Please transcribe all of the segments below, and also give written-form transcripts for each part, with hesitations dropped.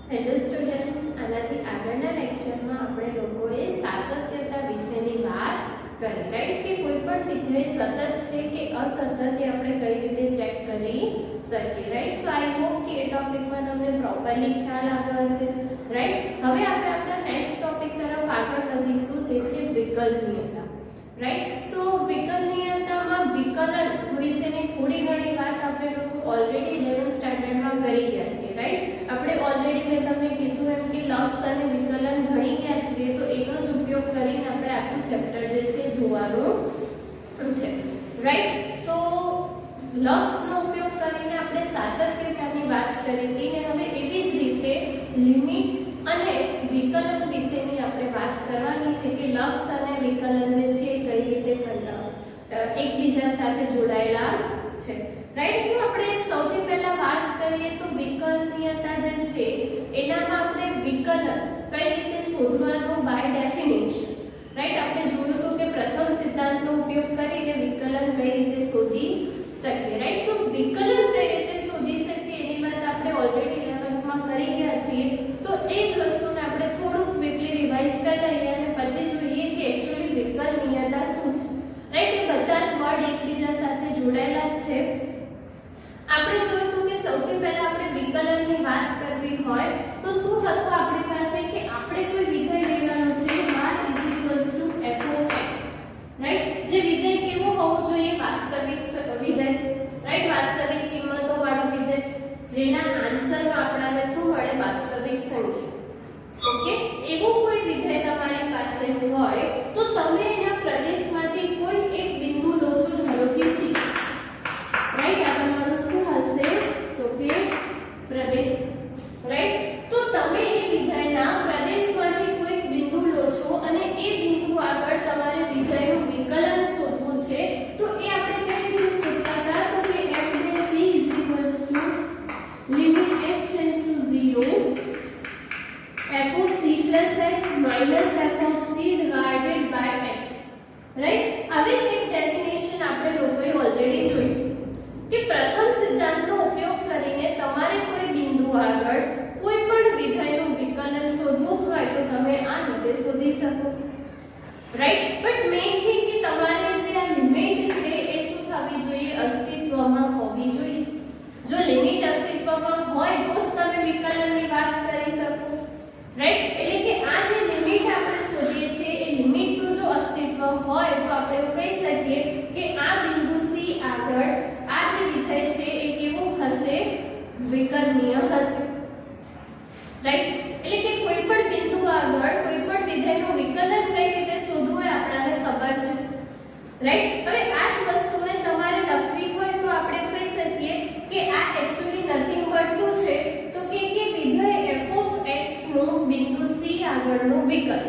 Hello students, આનાથી આગળના લેક્ચરમાં આપણે લોકોએ સાતત્યતા વિશેની વાત કરી, રાઈટ? કે કોઈ પણ વિધેય સતત છે કે અસતત એ આપણે કઈ રીતે ચેક કરી શકીએ, રાઈટ? સો આઈ હોપ કે એ ટોપિકમાં તમને પ્રોપરલી ખ્યાલ આવ્યો હશે, રાઈટ? હવે આપણે આપણા નેક્સ્ટ ટોપિક તરફ આગળ વધીશું, જે છે વિકલનીયતા, રાઈટ? સો વિકલનીયતામાં વિકલન વિશેની થોડી ઘણી વાત આપણે લોકો ઓલરેડી 11th સ્ટાન્ડર્ડમાં કરી ગયા છે, રાઈટ? આપણે ઓલરેડી મેં તમને કીધું એમ કે લક્ષ અને વિકલન ભણી ગયા છીએ, તો એનો જ ઉપયોગ કરીને આપણે આખું ચેપ્ટર જે છે જોવાનું છે, રાઈટ? સો લક્ષનો ઉપયોગ કરીને આપણે સાતત્યતાની વાત કરી હતી ને હવે એવી જ રીતે લિમિટ અને વિકલન વિશેની આપણે વાત કરવાની છે કે લક્ષ અને વિકલન જે છે કઈ રીતે એકબીજા સાથે જોડાયેલા છે, રાઈટ? સો આપણે સૌથી પહેલા વાત કરીએ તો વિકલનીયતા જે છે એનામાં આપણે વિકલન કઈ રીતે શોધવાનું બાય ડેફિનેશન, રાઈટ? આપણે જોયું તો કે પ્રથમ સિદ્ધાંતનો ઉપયોગ કરીને વિકલન કઈ રીતે શોધી શકીએ, રાઈટ? સો વિકલન કઈ રીતે શોધી શકીએ એની વાત આપણે ઓલરેડી 11th માં કરી ગયા છીએ, તો એ જ વસ્તુને આપણે થોડું ક્વિકલી રિવાઇઝ કરી લઈએ અને પછી જોઈએ કે એક્ચ્યુઅલી વિકલનીયતા શું છે, રાઈટ? એ બધા જ વર્ડ એકબીજા સાથે જોડાયેલા જ છે. આપણે જોયું તો કે સૌથી પહેલા આપણે વિકલનની વાત કરવી હોય તો શું હતું આપણી પાસે કે આપણે કોઈ વિધેય લેવાનો છે y f of x, right? જે વિધેય કેવો હોવો જોઈએ? વાસ્તવિક વિધેય, રાઈટ? વાસ્તવિક કિંમતો વાળું વિધેય જેના આન્સરમાં આપણને શું મળે? વાસ્તવિક સંખ્યા. ઓકે, એવું કોઈ વિધેય તમારી પાસે હોય તો તમે એના પ્રદેશમાંથી કોઈ એક બિંદુ લો છો, ધારો કે c, રાઈટ? આ તમારું શું હશે તો કે પ્રદેશ, રાઈટ? તો તમે એ વિધેયના પ્રદેશમાંથી કોઈ બિંદુ લો છો અને એ બિંદુ આગળ તમારે વિધેયનું વિકલન શોધવું છે, તો એ આપણે કઈ રીતે શોધતા હતા? તો કે f c limit x tends to 0 f of c plus h minus f of c divided by h, right? હવે એક ડેફિનેશન આપણે લોકોએ ઓલરેડી જોઈ કે પ્રથમ સિદ્ધાંતનો ઉપયોગ કરીને તમારે કોઈ બિંદુ આગળ કોઈ પણ વિધેયનું વિકલન શોધવું હોય તો તમે આ રીતે શોધી શકો, રાઈટ? બટ મેઇન થિંગ કે તમારે જે આ લિમિટ છે એ શું થવી જોઈએ? અસ્તિત્વમાં હોવી જોઈએ. જો લિમિટ અસ્તિત્વમાં હોય તો જ તમે વિકલનની વાત કરી શકો, રાઈટ? એટલે કે આ જે લિમિટ આપણે શોધીએ છીએ એ લિમિટનું જો અસ્તિત્વ હોય તો આપણે એવું કહી શકીએ કે આ બિંદુ c આગળ આ જે વિધેય છે એ કેવું હશે? વિકલનીય હશે, રાઈટ? એટલે કે કોઈ પણ બિંદુ આગળ કોઈ પણ વિધેયનું વિકલન કઈ રીતે શોધવું એ આપણને ખબર છે, રાઈટ? હવે આ જ વસ્તુને તમારે લખવી હોય તો આપણે કહી શકીએ કે આ એક્ચ્યુઅલી નથિંગ બટ શું છે તો કે વિધેય f of x નું બિંદુ c આગળનું વિકલન,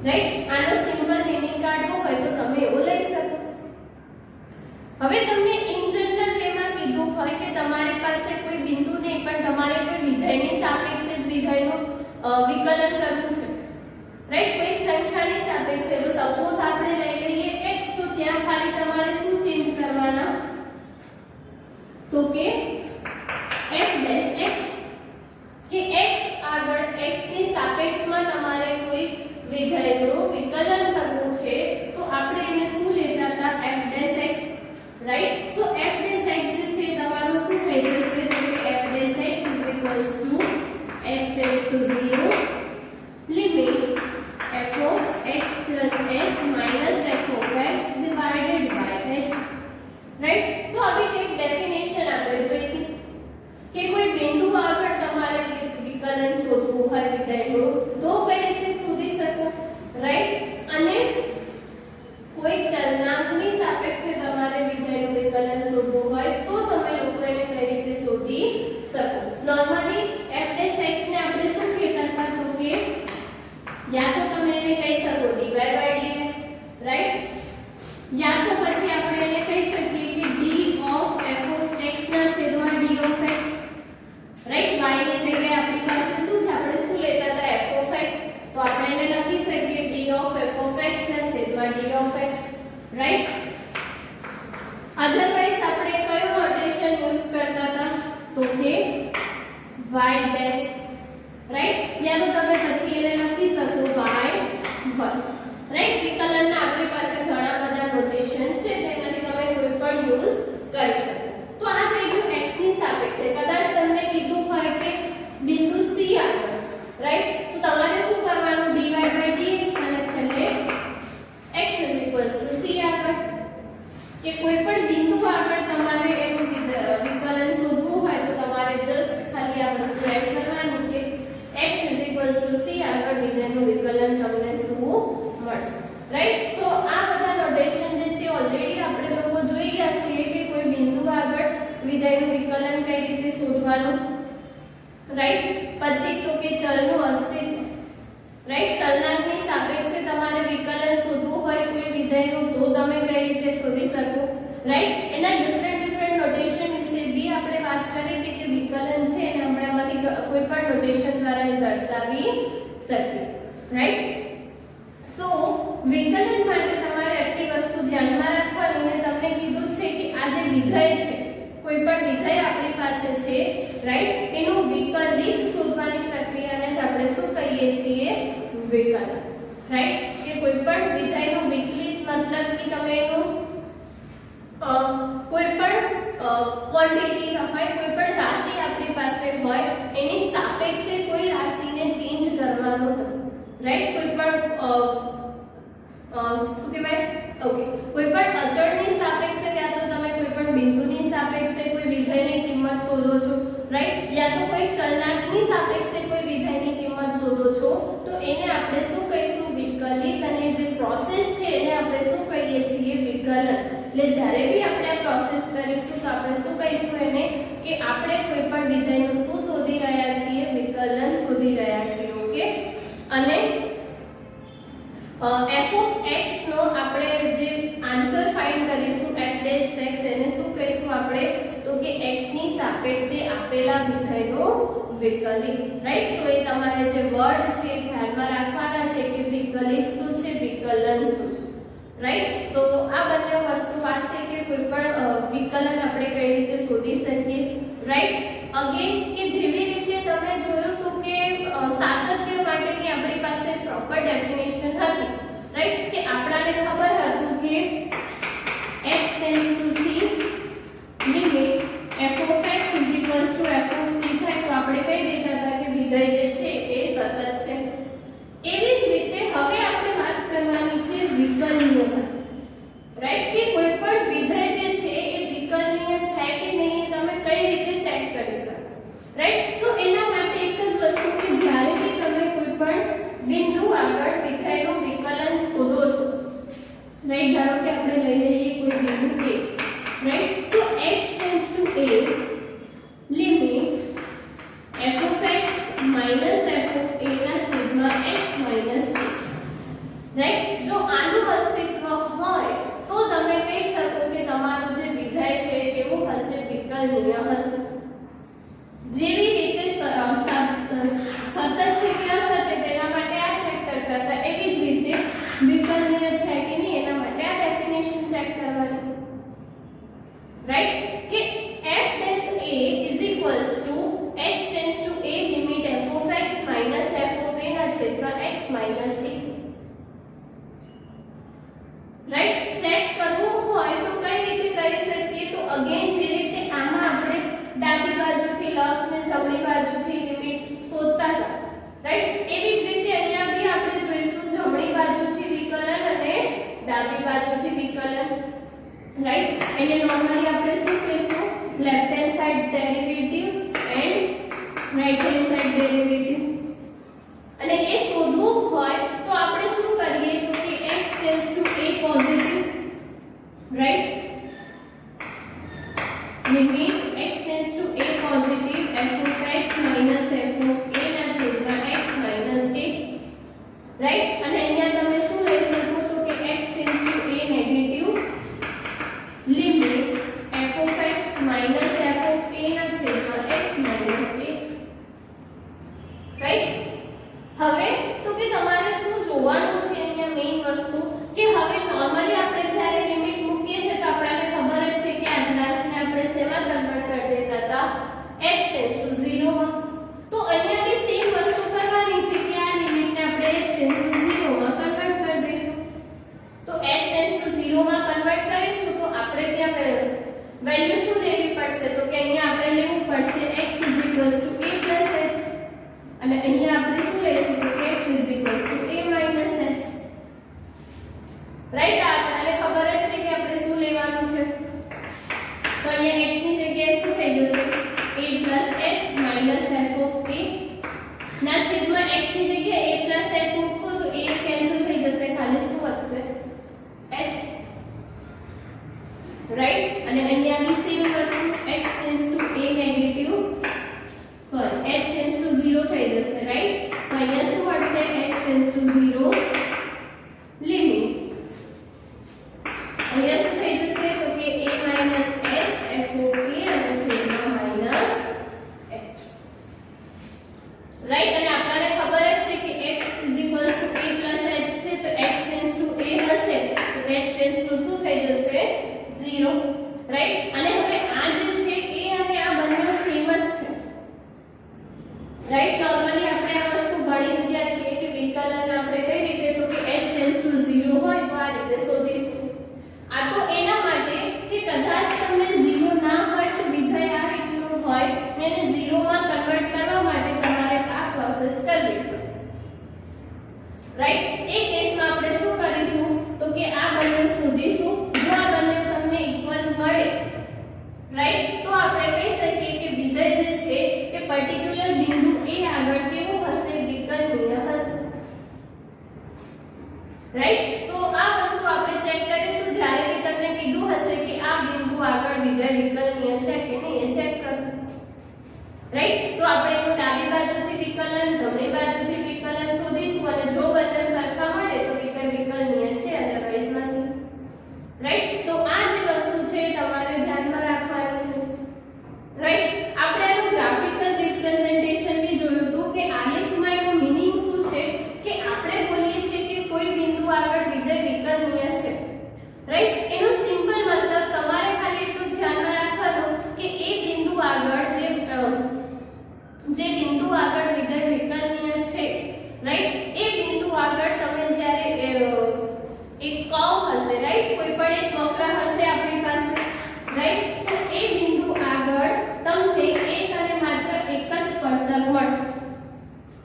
રાઈટ? આનો સિમ્પલ મીનિંગ કાઢવો હોય તો તમે એવું લઈ શકો. હવે તમને ઇન જનરલ વેમાં કીધું હોય કે તમારી પાસે કોઈ બિંદુ નહીં પણ તમારે કોઈ વિધેયની સાપેક્ષે જ વિધેયનું વિકલન કરવું છે, રાઈટ? કોઈ સંખ્યાની સાપેક્ષે, તો સપોઝ આપણે લઈ લઈએ x, તો ત્યાં ખાલી તમારે શું ચેન્જ કરવાના તો કે f dash x, કે x આગળ x ની સાપેક્ષમાં તમારે કોઈ વિધેયનું વિકલન કરવું છે તો આપણે એને શું લેતા હતા? f dash x, right? So f dash x જે છે તમારું શું થઈ જશે તો કે f dash x x tends to 0 limit f of x plus h minus f of x divided by h, right? So હવે એક ડેફિનેશન આપણે જોઈતી કે કોઈ બિંદુ આગળ તમારે વિકલન શોધવું હોય વિધેયનું તો કઈ રીતે શોધી શકો, રાઈટ? અને કોઈ ચલનાંકની સાપેક્ષે તમારે વિધેયનું વિકલન શોધવું હોય તો તમે લોકો એને કઈ રીતે શોધી શકો? નોર્મલી f dash x ને આપણે શું કહેતા હતા તો કે યા તો તમે એને કહી શકો dy by dx, રાઈટ? યા તો પછી આપણે એને કહી શકીએ કે d of f of x ના છેદમાં d of x, right? y ની જગ્યાએ આપણી પાસે શું છે? આપણે શું લેતા હતા? f of x, તો આપણે એને લખી શકીએ d of f of x ના છેદમાં d of x, right? Otherwise આપણે કયું નોટેશન યુઝ કરતા હતા તો કે y dash આગળ વિધેયનું વિકલન તમને શું મળશે, રાઈટ. સો આ બધા નોટેશન જે છે ઓલરેડી આપણે લોકો જોઈ ગયા છીએ કે કોઈ બિંદુ આગળ વિધેયનું વિકલન કઈ રીતે શોધવાનું, રાઈટ. પછી તો કે ચલનું અસ્તિત્વ, રાઈટ. ચલનાંકની સાપેક્ષે તમારે વિકલન શોધવું હોય કોઈ વિધેયનું તો તમે કઈ રીતે શોધી શકો, રાઈટ. એના ડિફરન્ટ નોટેશન વિશે બી આપણે વાત કરી હતી કે વિકલન છે એને આપણે આમાંથી કોઈ પણ નોટેશન દ્વારા દર્શાવી શકીએ, રાઈટ. સો વિકલન માટે તમારે આટલી વસ્તુ ધ્યાનમાં રાખવાની અને તમને કીધું છે કે આ જે વિધેય છે કોઈ પણ વિધેય આપણી પાસે છે, રાઈટ, એનું વિકલિત શોધવાની પ્રક્રિયાને જ આપણે શું કહીએ છીએ, વિકલન, રાઈટ. કે કોઈ પણ વિધેયનું વિકલિત મતલબ કે તમે એનું કોઈ પણ ક્વોન્ટિટી હોય, કોઈ પણ રાશિ આપણી પાસે હોય એની સાપેક્ષે કોઈ રાશિને ચેન્જ કરવાનું નથી, રાઈટ. કોઈ પણ શું કહેવાય, ઓકે, કોઈ પણ અચળની સાપેક્ષે યા તો તમે કોઈ પણ બિંદુની સાપેક્ષે કોઈ વિધેયની કિંમત શોધો છો, રાઈટ, યા તો કોઈ ચલનાંકની સાપેક્ષે કોઈ વિધેયની કિંમત શોધો છો તો એને આપણે શું કહીશું, વિકલિત. અને જે પ્રોસેસ છે એને આપણે શું કહીએ છીએ, વિકલન. એટલે જ્યારે બી આપણે આ પ્રોસેસ કરીશું તો આપણે શું કહીશું એને કે આપણે કોઈ પણ વિધેયનું શું શોધી રહ્યા છીએ, વિકલન શોધી રહ્યા છીએ, ઓકે. અને f of x નો આપણે જે આન્સર ફાઇન્ડ કરીશું f dash x એને શું કહીશું આપણે તો કે x ની સાપેક્ષે આપેલા વિધેયનું વિકલિત, રાઈટ. સો એ તમારે જે વર્ડ છે ધ્યાનમાં રાખવાના છે કે વિકલિત શું છે, વિકલન શું છે, રાઈટ. સો આ બંને વસ્તુ વાત થઈ કે કોઈ પણ વિકલન આપણે કઈ રીતે શોધી શકીએ, રાઈટ. અગેન કે જેવી રીતે તમે જોયું તો કે સાતત્ય માટેની આપણી પાસે પ્રોપર ડેફિનેશન હતી, રાઈટ. કે આપણાને ખબર હતું કે x tends to c limit f of x f of c થાય તો આપણે કહી દેતા હતા કે વિધેય જે છે એ સતત છે. એવી જ રીતે હવે આપણે વાત કરવાની છે વિકલનીય, રાઈટ. કે કોઈ પણ વિધેય જે છે એ વિકલનીય છે કે નહીં તમે કઈ રીતે ચેક કરી શકો, રાઈટ. સો એના માટે એક જ વસ્તુ કે જ્યારે બી તમે કોઈ પણ બિંદુ આગળ વિધેયનું વિકલન શોધો છો, રાઈટ. ધારો કે આપણે લઈ લઈએ કોઈ બિંદુ a, રાઈટ. તો x tends to a limit f of x minus f of a ના છેદમાં x minus a, રાઈટ. જો આનું અસ્તિત્વ હોય તો તમે કહી શકો કે તમારું જે વિધેય છે કેવું હશે, વિકલનીય હશે. જેવી રીતે સતત છે કે અસતત તેના માટે આ ચેક કરતા હતા એવી જ રીતે વિકલનીય છે કે નહીં એના માટે આ ડેફિનેશન ચેક કરવાની, રાઈટ. કે f dash a is equals to x tends to a limit f of x minus f of a ના છેદમાં x minus a, right. Check કરવું હોય તો કઈ રીતે કરી શકીએ તો અગેન જે રીતે આમાં આપણે ડાબી બાજુથી લક્ષ ને જમણી બાજુથી લિમિટ શોધતા હતા, રાઈટ. એવી જ રીતે અહીંયા બી આપણે જોઈશું જમણી બાજુથી વિકલન અને ડાબી બાજુથી વિકલન, રાઈટ. એને નોર્મલી આપણે શું કહીશું, left hand side derivative and right hand side derivative. અને એ શોધવું હોય તો આપણે શું કરીએ તો કે x tends to a positive, right. Limit x tends to a positive f of x minus f of a ના છેદમાં x minus a, રાઈટ. અને અહીંયા તમે શું લઈ શકો તો કે x tends to a negative limit f of x minus f of a ના છેદમાં x minus a, રાઈટ. હવે તો કે તમારે શું જોવાનું છે અહીંયા મેઈન વસ્તુ કે હવે નોર્મલી આપણે જ્યારે લિમિટ મૂકીએ છીએ તો આપણને ખબર જ છે કે આ અચળાંકને આપણે શેમાં કન્વર્ટ કરી દેતા હતા, x ટેન્ડ્સ ટુ 0 માં. તો અહીંયા બી સેમ વસ્તુ કરવાની છે કે આ લિમિટને આપણે x ટેન્ડ્સ ટુ 0 માં કન્વર્ટ કરી દઈશું. તો x ટેન્ડ્સ ટુ 0 માં કન્વર્ટ કરીશું તો આપણે ત્યાં વેલ્યુ શું લેવી પડશે તો કે અહીંયા આપણે લેવું પડશે x a h અને અહીંયા આપણે શું લઈશું તો x a h, રાઈટ. આપણને રાઈટ, અને આપણને ખબર જ છે કે x a h છે તો x ટેન્ડ્સ ટુ a હશે તો h ટેન્ડ્સ ટુ શું થઈ જશે 0, રાઈટ. અને હવે આ જે છે a અને આ બંને સેમ જ છે, રાઈટ. નોર્મલી આપણે આ વસ્તુ ભણી જ ગયા છીએ કે વિકલન આપણે કઈ રીતે તો કે h ટેન્ડ્સ ટુ 0 હોય તો આ રીતે શોધીશું. આ તો એના માટે કે કદાચ તમને 0 ના હોય તો વિધેય આ રીતનું હોય ને એને 0 માં કન્વર્ટ કરવા માટે તમારે આ પ્રોસેસ કરવી પડે, રાઈટ. એ કેસમાં આપણે શું કરીશું તો કે આ બંને શોધીશું. જો આ બંને તમને ઇક્વલ મળે, રાઈટ, તો આપણે કહી શકીએ કે વિધેય જે છે એ પર્ટિક્યુલર બિંદુ a આગળ કેવું હશે, વિકલનીય હશે, રાઈટ. સો આ વસ્તુ આપણે ચેક કરીશું જ્યારે બી તમને કીધું હશે કે આ બિંદુ આગળ વિધેય વિકલનીય છે કે નહીં એ ચેક કરો, રાઈટ. સો આપણે એનું ડાબી બાજુથી વિકલન જમણી બાજુથી વિકલન શોધીશું અને જો બંને સરખા મળે તો વિધેય વિકલનીય છે અધરવાઇઝ નથી, રાઈટ. સો આ જે વસ્તુ છે તમારે ધ્યાનમાં રાખવાની છે, રાઈટ. આપણે આનું ગ્રાફિકલ રિપ્રેઝન્ટેશન બી જોયું હતું કે આલેખમાં એનો મીનિંગ શું છે કે આપણે બોલીએ છીએ કે કોઈ બિંદુ આગળ વિધેય વિકલનીય છે, રાઈટ. એનો સિમ્પલ મતલબ તમારે ખાલી એટલું ધ્યાનમાં રાખવાનું કે એ બિંદુ આગળ જે બિંદુ આગળ વિધેય વિકલનીય છે, રાઈટ, એ બિંદુ આગળ તમે જ્યારે એક કર્વ હશે, રાઈટ, કોઈ પણ એક વક્ર હશે આપણી પાસે, રાઈટ. સો એ બિંદુ આગળ તમને એક અને માત્ર એક જ સ્પર્શક મળશે,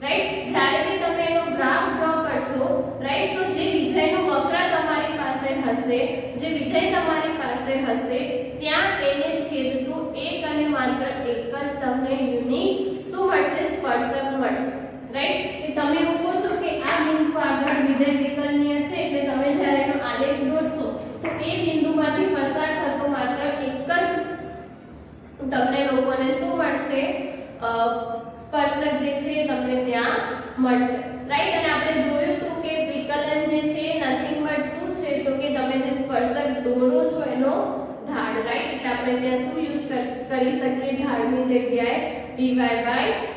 રાઈટ. જ્યારે બી તમે એનો ગ્રાફ ડ્રો કરશો, રાઈટ, તો જે વિધેયનો વક્ર તમારી પાસે હશે, જે વિધેય તમારી પાસે હશે ત્યાં એને છેદતું એક અને માત્ર એક જ તમને યુનિક શું મળશે, સ્પર્શક મળશે, રાઈટ. કે તમે એવું કહો છો કે આ બિંદુ આગળ વિધેય વિકલનીય છે એટલે તમે જ્યારે એનો આલેખ દોરશો તો એ બિંદુમાંથી પસાર થતો માત્ર એક જ તમને લોકોને શું મળશે, સ્પર્શક જે છે તમને ત્યાં મળશે, રાઈટ. અને આપણે જોયું હતું કે વિકલન જે છે નથિંગ બટ શું છે તો કે તમે જે સ્પર્શક દોરો છો એનો ઢાળ, રાઈટ. એટલે આપણે ત્યાં શું યુઝ કરી શકીએ ઢાળની જગ્યાએ dy by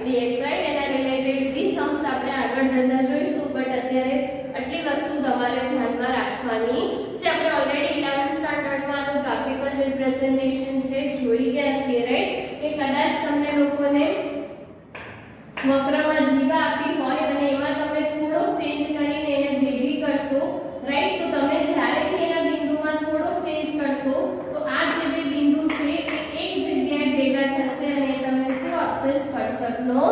dx, રાઈટ. એના રિલેટેડ બી સમ્સ આપણે આગળ જતા જોઈશું બટ અત્યારે આટલી વસ્તુ તમારે ધ્યાનમાં રાખવાની છે. આપણે ઓલરેડી 11th સ્ટાન્ડર્ડમાં આનું ગ્રાફિકલ રિપ્રેઝન્ટેશન છે જોઈ ગયા છીએ, રાઈટ. કે કદાચ તમને લોકોને વક્રમાં જીવા આપી હોય અને એમાં તમે થોડો ચેન્જ કરીને એને ભેગી કરશો, રાઈટ, તો તમે જ્યારે બી એના બિંદુમાં થોડો ચેન્જ કરશો તો આ જે બે બિંદુ છે એ એક જગ્યાએ ભેગા થશે અને તમને શું આપશે, સ્પર્શકનો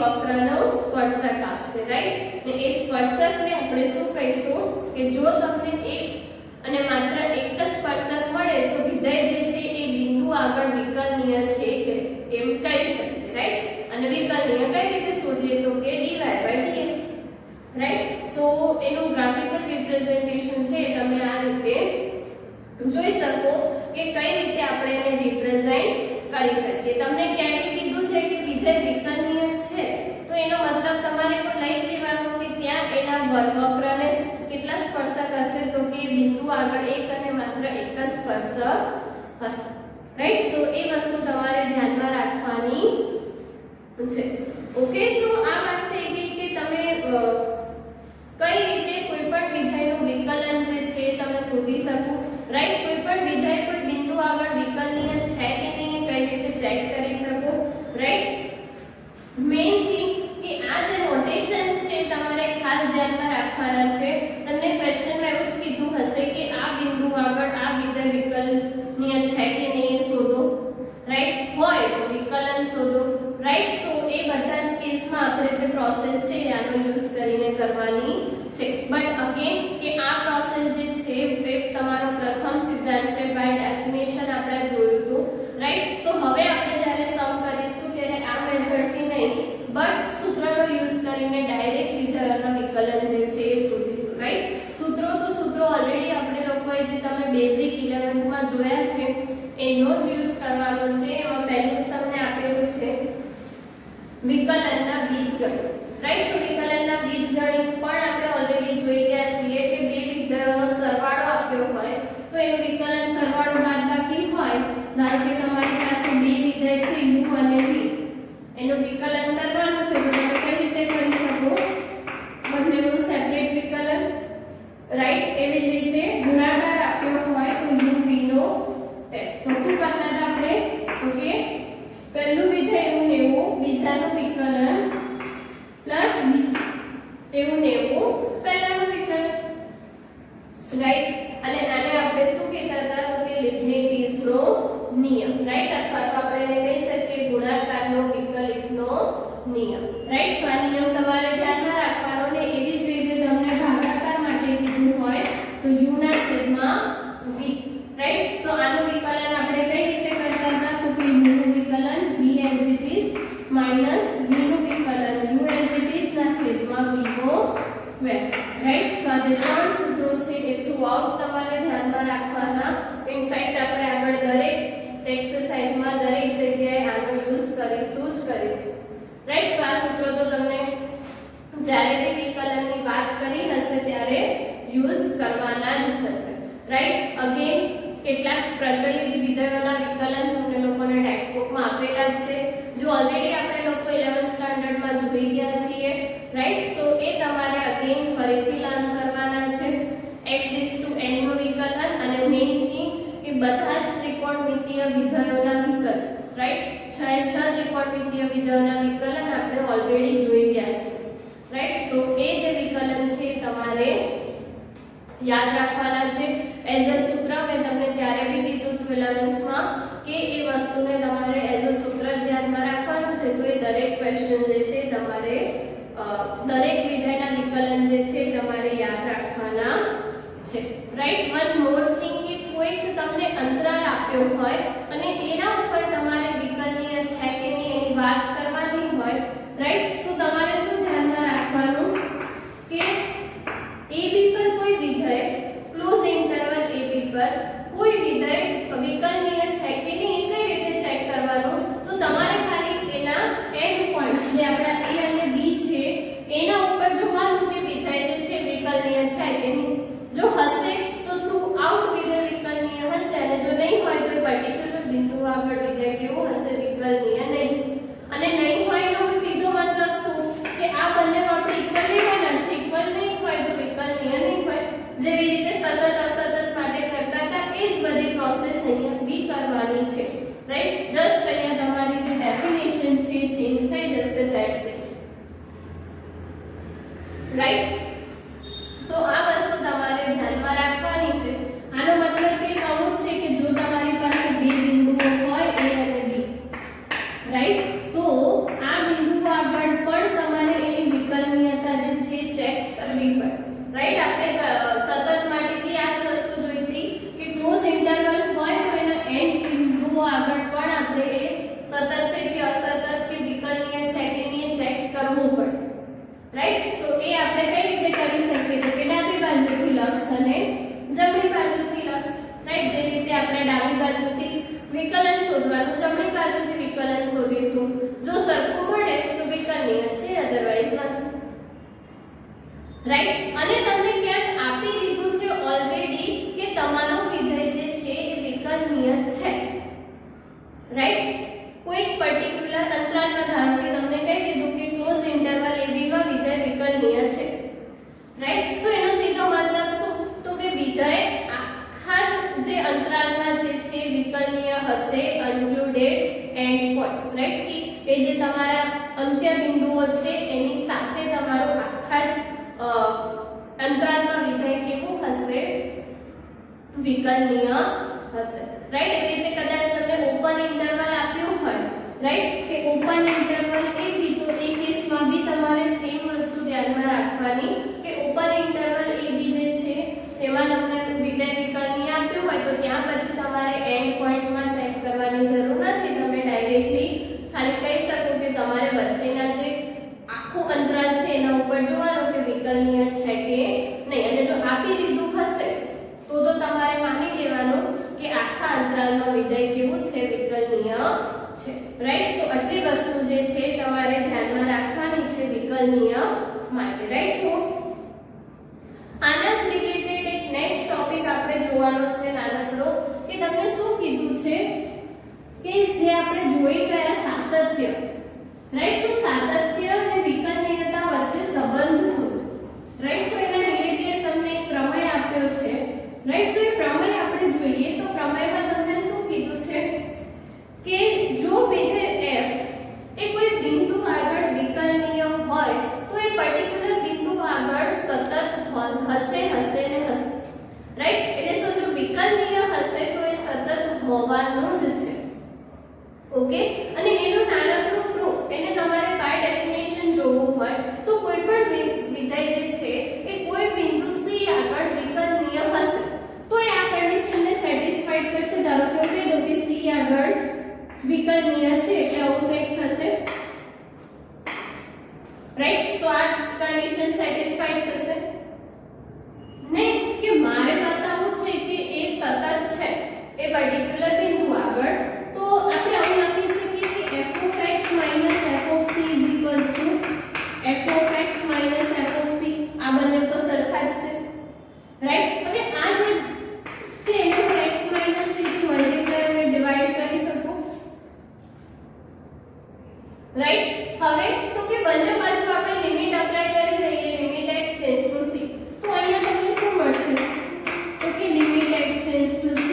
વક્રનો સ્પર્શક આપશે, રાઈટ. ને એ સ્પર્શકને આપણે શું કહીશું કે જો તમને એક અને માત્ર એક જ સ્પર્શક મળે તો વિધેય જે છે એ બિંદુ આગળ વિકલનીય છે કે એમ કહી શકીએ, રાઈટ. અને વિકલનીય કઈ રીતે શોધીએ તો કે dy by dx, રાઈટ. સો એનું ગ્રાફિકલ રિપ્રેઝન્ટેશન છે તમે આ રીતે જોઈ શકો કે કઈ રીતે આપણે એને રિપ્રેઝન્ટ કરી શકીએ. તમને ક્યાંય કીધું છે કે વિધેય વિકલનીય છે તો એનો મતલબ તમારે તો લઈ લેવાનું કે ત્યાં એના વક્રને કેટલા સ્પર્શક હશે તો કે બિંદુ આગળ એક અને માત્ર એક જ સ્પર્શક હશે, રાઈટ. સો એ વસ્તુ તમારે ધ્યાનમાં રાખવાની છે, ઓકે. સો આ વાત થઈ ગઈ કે તમે કઈ રીતે કોઈ પણ વિધેયનું વિકલન જે છે તમે શોધી શકો, રાઈટ. કોઈ પણ વિધેય કોઈ બિંદુ આગળ વિકલનીય છે કે નહીં કઈ રીતે ચેક કરી શકો, રાઈટ. મેઇન થિંગ કે આ જે નોટેશન્સ છે તમારે ખાસ ધ્યાનમાં રાખવાના છે. તમને ક્વેશ્ચનમાં એવું જ કીધું હશે કે આ બિંદુ આગળ આ વિધેય વિકલનીય છે કે નહીં શોધો, રાઈટ. હોય તો વિકલન શોધો, રાઈટ. સો એ બધા જ કેસમાં આપણે જે પ્રોસેસ છે આનો યુઝ કરીને કરવાની છે. બટ અગેન કે આ પ્રોસેસ જે છે એ તમારો પ્રથમ સિદ્ધાંત છે, બાય ડેફિનેશન આપણે જોયું હતું, રાઈટ. સો હવે આપણે જ્યારે સમ કરીશું ત્યારે આ મેથડથી નહીં બટ સૂત્રનો યુઝ કરીને ડાયરેક્ટ વિધેયોના વિકલન જે છે એ શોધીશું, રાઈટ. સૂત્રો ઓલરેડી આપણે લોકોએ જે તમે બેઝિક 11th માં જોયા છે એનો જ યુઝ કરવાનો છે. એમાં પહેલું તમને આપેલું છે વિકલનના બીજગણિત, રાઈટ. સો વિકલનના બીજગણિત પણ આપણે ઓલરેડી જોઈ ગયા છીએ કે બે વિધેયોનો સરવાળો આપ્યો હોય તો એનું વિકલન સરવાળો બાદબાકી હોય, ધારો કે તમારી પાસે બે વિધેય છે u અને v, એનું વિકલન કરવાનું નિયમ, રાઈટ. સો આ નિયમ તમારે ધ્યાનમાં રાખવાનો ને એવી જ રીતે તમને ભાગાકાર માટે કીધું હોય તો u ના છેદમાં v, રાઈટ. સો આનું વિકલન આપણે કઈ રીતે કરતા હતા તો કે u નું વિકલન v as it is minus v નું વિકલન u as it is ના છેદમાં v નો સ્ક્વેર, રાઈટ. સો આ જે ત્રણ સૂત્રો છે એ થ્રુઆઉટ તમારે ધ્યાનમાં રાખવાના. ઇનફેક્ટ આપણે આગળ દરેક એક્સરસાઇઝમાં દરેક જગ્યાએ આનો યુઝ કરીશું જ કરીશું, રાઈટ. સો આ સૂત્રો તો તમને જ્યારે બી વિકલનની વાત કરી હશે ત્યારે યુઝ કરવાના જ થશે, રાઈટ. અગેન કેટલાક પ્રચલિત વિધેયોના વિકલન તમને લોકોને ટેક્સ્ટ બુકમાં આપેલા જ છે, જો ઓલરેડી આપણે લોકો 11th સ્ટાન્ડર્ડમાં જોઈ ગયા છીએ, રાઈટ. સો એ તમારે અગેન ફરીથી લર્ન કરવાના છે. x⁴n નું વિકલન અને મેઇન થિંગ કે બધા જ ત્રિકોણમિતિય વિધેયોના વિકલન, રાઈટ. 6 ત્રિકોણમિતિય વિધેયોના વિકલન આપણે ઓલરેડી જોઈ ગયા છે, રાઈટ. સો એ જે વિકલન છે તમારે યાદ રાખવાના છે. એઝ અ સૂત્ર મેં તમને ત્યારે બી કીધું હતું 11th માં કે એ વસ્તુને તમારે એઝ અ સૂત્ર ધ્યાનમાં રાખવાનું છે. તો એ દરેક ક્વેશ્ચન જે છે તમારે દરેક વિધેયના વિકલન જે છે તમારે યાદ રાખવાના છે, રાઈટ. વન મોર થિંગ કે કોઈક તમને અંતરાલ આપ્યો હોય અને એના ઉપર તમારે વિકલનીય છે કે નહીં એની વાત કરવાની હોય, રાઈટ. સો તમારે શું ધ્યાનમાં રાખવાનું કે AB પર કોઈ વિધેય ક્લોઝ ઇન્ટરવલ AB પર કોઈ વિધેય વિકલનીય છે કે નહીં એ કઈ રીતે ચેક કરવાનું તો તમારે ખાલી એના એન્ડ પોઈન્ટ જે આપણા A અને B છે એના ઉપર જોવાનું કે વિધેય જે છે વિકલનીય છે કે નહીં. જો હશે તો થ્રુ આઉટ વિધેય વિકલનીય હશે અને જો નહીં હોય તો પર્ટિક્યુલર બિંદુ આગળ વિધેય કેવું હશે વિકલનીય નહીં. અને નહીં હોય એનો સીધો મતલબ શું કે આ બંનેમાં આપણે ઇક્વલ લેવાના છે, ઇક્વલ નહીં હોય તો વિકલનીય નહીં હોય. જેવી રીતે સતત અસતત માટે કરતા હતા એ જ બધી પ્રોસેસ અહીંયા બી કરવાની છે, રાઈટ. જસ્ટ અહીંયા તમારી જે ડેફિનેશન છે ચેન્જ થઈ જશે, ધેટ્સ ઇટ, રાઈટ. સો આ વસ્તુ તમારે ધ્યાનમાં રાખવાની છે. આનો મતલબ કે આવું છે કે જો તમારી પાસે બે બિંદુઓ હોય A અને B, રાઈટ. સો આ બિંદુઓ આગળ પણ તમારે એની વિકલનીયતા જે છે ચેક કરવી પડે, રાઈટ. આપણે સતત માટે બી આ જ વસ્તુ જોઈતી કે ક્લોઝ ઇન્ટરવલ હોય તો એના એન્ડ બિંદુઓ આગળ પણ આપણે એ સતત છે કે અસતત કે વિકલનીય છે કે નહીં ચેક કરવું પડે, રાઈટ. સો એ આપણે કઈ રીતે કરી શકીએ તો કે ડાબી બાજુથી લક્ષ અને જમણી બાજુથી લક્ષ, રાઈટ. જે રીતે આપણે ડાબી બાજુથી વિકલન શોધવાનું જમણી બાજુથી વિકલન શોધીશું. જો સરખું મળે તો વિકલનીય છે, અધરવાઇઝ નથી, રાઈટ. અને તમને ક્યાંક આપી દીધું છે ઓલરેડી કે તમારું વિધેય જે છે એ વિકલનીય છે, રાઈટ. કોઈ પર્ટિક્યુલર અંતરાલમાં ધારો કે તમને કહી દીધું કે ક્લોઝ ઇન્ટરવલ AB માં વિધેય વિકલનીય છે, રાઈટ. સો એનો સીધો મતલબ શું તો કે વિધેય આખા જે અંતરાલમાં જે છે વિકલનીય હશે ઇન્ક્લુડેડ એન્ડ પોઈન્ટ્સ, રાઈટ. કે જે તમારા અંત્ય બિંદુઓ છે એની સાથે તમારું આખા જ અંતરાલમાં વિધેય કેવું હશે વિકલનીય હશે, રાઈટ. એવી રીતે કદાચ તમને ઓપન ઇન્ટરવલ આપ્યું હોય, રાઈટ, કે ઓપન ઇન્ટરવલ AB તો એ કેસમાં બી તમારે સેમ વસ્તુ ધ્યાનમાં રાખવાની કે ઓપન ઇન્ટરવલ AB જે છે એમાં તમને વિધેય વિકલનીય આપ્યું હોય તો ત્યાં પછી તમારે એન્ડ પોઈન્ટમાં ચેક કરવાની જરૂર નથી. તમે ડાયરેક્ટલી ખાલી કહી શકો કે તમારે વચ્ચેના જે આખું અંતરાલ છે એના ઉપર જોવાનું કે વિકલનીય છે કે નહીં. અને જો આપી દીધું હશે તો તમારે માની લેવાનું કે આખા અંતરાલમાં વિધેય કેવું છે વિકલનીય છે, રાઈટ. સો આટલી વસ્તુ જે છે તમારે ધ્યાનમાં રાખવાની છે વિકલનીય માટે, રાઈટ. સો આના જ રિલેટેડ એક નેક્સ્ટ ટોપિક આપણે જોવાનો છે નાનકડો કે તમને શું કીધું છે કે જે આપણે જોઈ ગયા સાતત્ય, રાઈટ. સો સાતત્ય અને વિકલનીયતા વચ્ચે સંબંધ શું છે, રાઈટ. સો એના રિલેટેડ તમને એક પ્રમેય આપ્યો છે, રાઈટ. સો એ પ્રમેય આપણે જોઈએ તો પ્રમેયમાં તમને શું કીધું છે કે જો વિધેય f એ કોઈ બિંદુ આગળ વિકલનીય હોય તો એ પર્ટિક્યુલર બિંદુ આગળ સતત હશે ને હશે, રાઈટ. એટલે જો વિકલનીય હશે તો એ સતત હોવાનું જ છે, ઓકે. અને એનું નાનકડું પ્રૂફ એને તમારે બાય રાઈટ. સો આ કન્ડિશન સેટિસ્ફાઈડ થશે. નેક્સ્ટ કે મારે બતાવવું છે કે એ સતત છે એ પર્ટિક્યુલર બિંદુ આગળ, તો આપણે આવું લખી શકીએ કે f of x minus f of c is equals to f of x minus f of c. આ બંને તો સરખા જ છે, રાઈટ. હવે આ જે છે એને હું x minus c થી મલ્ટીપ્લાય અને ડિવાઇડ કરી શકું, રાઈટ. હવે તો કે બંને બાજુ આપણે લિમિટ એપ્લાય કરી દઈએ, limit x tends to c. તો અહીંયા તમને શું મળશે? તો કે limit x tends to c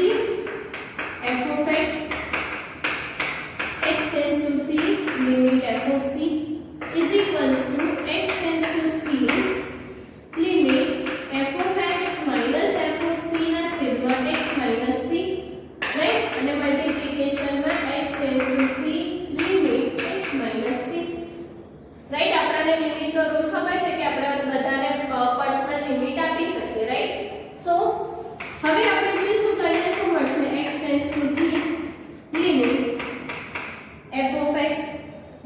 f of x tends to c limit f of c is equals to x tends to c limit f of x minus f of c ના છેદમાં x minus c, right. અને multiplication માં x tends to c limit x minus c, right. આપણને limit નો rule ખબર છે કે આપણે બધાને પર્સનલ લિમિટ આપી શકીએ, રાઈટ. સો હવે આપણે જોઈશું તો અહીંયા શું મળશે? x tends to c limit f of x,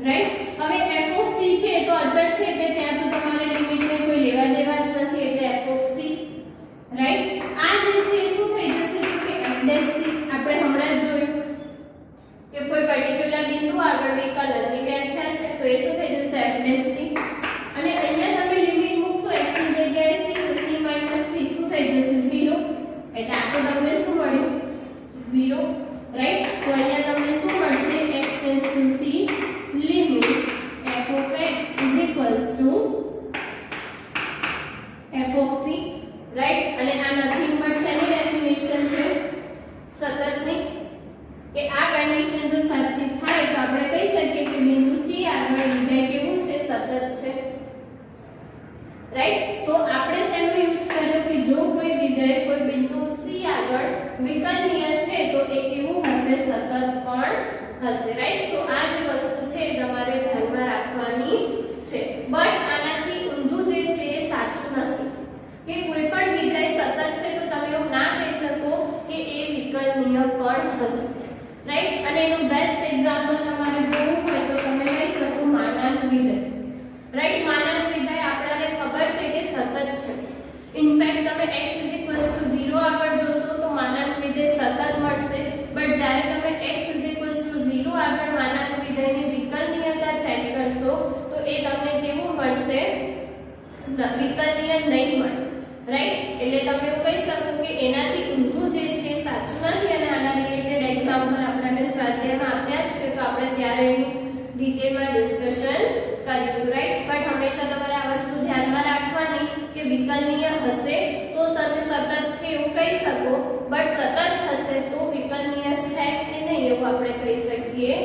right. હવે f of c છે તો અચળ છે એટલે ત્યાં તો તમારે લિમિટ ને કોઈ લેવા દેવા જ નથી એટલે f of c, રાઈટ. આ જે છે શું થઈ જશે તો કે f dash c. આપણે હમણાં જ જોયું કે કોઈ પર્ટિક્યુલર બિંદુ આગળ વિકલનની વ્યાખ્યા છે તો એ શું થઈ જશે? f dash c. અને અહીંયા તમે લિમિટ મૂકશો x ની જગ્યાએ c તો c minus c શું થઈ જશે? 0. એટલે આ તો તમને શું મળ્યું? 0, રાઈટ. સો અહીંયા તમને શું મળશે? x tends to c limit f of x is equals to f of c, right. અને આ નથિંગ બટ શેની ડેફિનેશન છે? સતતની. કે આ કન્ડિશન જો સાચી થાય તો આપણે કહી શકીએ કે બિંદુ c આગળ વિધેય કેવું છે? સતત છે, રાઈટ. સો આપણે શેનો યુઝ કર્યો કે જો કોઈ વિધેય કોઈ બિંદુ c આગળ વિકલનીય છે તો એ કેવું હશે? સતત પણ હશે, રાઈટ. સો આ જે વસ્તુ છે એ તમારે ધ્યાનમાં રાખવાની છે. બટ આનાથી ઊંધું જે છે એ સાચું નથી કે કોઈ પણ વિધેય સતત છે તો તમે એવું ના કહી શકો કે એ વિકલનીય પણ હશે, રાઈટ. અને એનું બેસ્ટ એક્ઝામ્પલ તમારે જોવું હોય તો તમે લઈ શકો માનાંક વિધેય, રાઈટ. માનાંક વિધેય આપણને ખબર છે કે સતત છે. ઇનફેક્ટ તમે x 0 આગળ જોશો તો માનાંક વિધેય સતત મળશે. બટ જ્યારે તમે x 0 આગળ માનાંક વિધેયની વિકલનીયતા ચેક કરશો તો એ તમને કેવું મળશે? વિકલનીય નહીં મળે, રાઈટ. એટલે તમે એવું કહી શકો કે એનાથી ઊંધું જે છે સાચું નથી. અને આના રિલેટેડ એક્ઝામ્પલ આપણને સ્વાધ્યાયમાં આપ્યા જ છે તો આપણે ત્યારે એની ડિટેલમાં ડિસ્કશન કરીશું, રાઈટ. બટ હંમેશા તમારે આ વસ્તુ ધ્યાનમાં રાખવાની કે વિકલનીય હશે તો તમે સતત છે એવું કહી શકો, બટ સતત હશે તો વિકલનીય છે કે નહીં એવું આપણે કહી શકીએ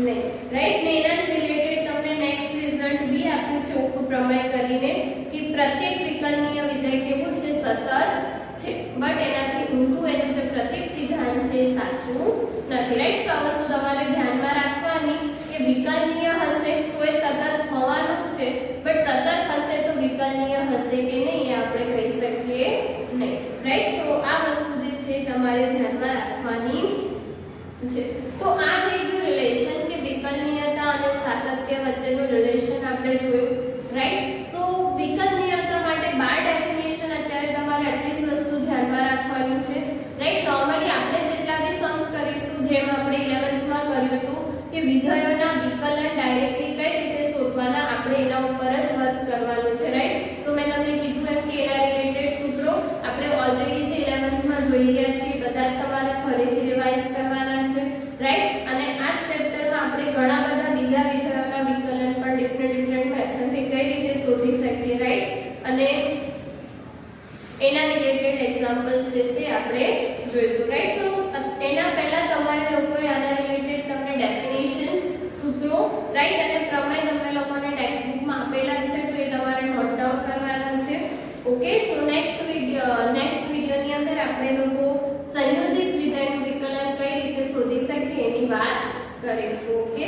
નહીં, રાઈટ. ને એના જ રિલેટેડ તમને નેક્સ્ટ રિઝલ્ટ બી આપ્યું છે ઉપપ્રમેય કરીને કે પ્રત્યેક વિકલનીય વિધેય કેવું છે? સતત છે. બટ એનાથી ઊંધું એનું જે પ્રત્યેક વિધાન છે એ સાચું નથી, રાઈટ. તો આ વસ્તુ તમારે ધ્યાનમાં રાખવાની કે વિકલનીય હશે તો એ સતત હોવાનું જ છે, બટ સતત હશે તો વિકલનીય હશે કે નહીં એ આપણે કહી શકીએ નહીં, રાઈટ. સો આ વસ્તુ જે છે તમારે ધ્યાનમાં રાખવાની છે. તો આ થઈ ગયું રિલેશન કે વિકલનીયતા અને સાતત્ય વચ્ચેનું રિલેશન આપણે જોયું, રાઈટ. સો વિકલનીયતા માટે 12 ડેફિનેશન અત્યારે તમારે આટલી જ વસ્તુ ધ્યાનમાં રાખવાની છે, રાઈટ. નોર્મલી આપણે જેટલા બી સમ્સ કરીશું જેમ આપણે 11th માં કર્યું હતું કે વિધેયોના વિકલન ડાયરેક્ટલી કઈ રીતે શોધવાના આપણે એના ઉપર જ વર્ક કરવાનું છે, રાઈટ. સો મેં તમને કીધું એમ કે એના રિલેટેડ સૂત્રો આપણે ઓલરેડી જે 11th માં જોઈ ગયા છે બધા જ તમારે ફરીથી રિવાઇઝ કરવાના છે, રાઈટ. અને આ ચેપ્ટરમાં આપણે ઘણા બધા બીજા વિધેયોના વિકલન પણ ડિફરન્ટ મેથડથી કઈ રીતે શોધી શકીએ, રાઈટ. અને એના રિલેટેડ એક્ઝામ્પલ્સ જે છે આપણે જોઈશું, રાઈટ. સો એના પહેલા તમારે લોકોએ આના રિલેટેડ તમને ડેફિનેશન્સ, સૂત્રો, રાઈટ, અને પ્રમેય તમને લોકોને ટેક્સ્ટ બુકમાં આપેલા છે તો એ તમારે નોટ ડાઉન કરવાના છે, ઓકે. સો નેક્સ્ટ વિડિયોની અંદર આપણે લોકો સંયોજિત વિધેયનું વિકલન કઈ રીતે શોધી શકીએ એની વાત કરીશું, ઓકે.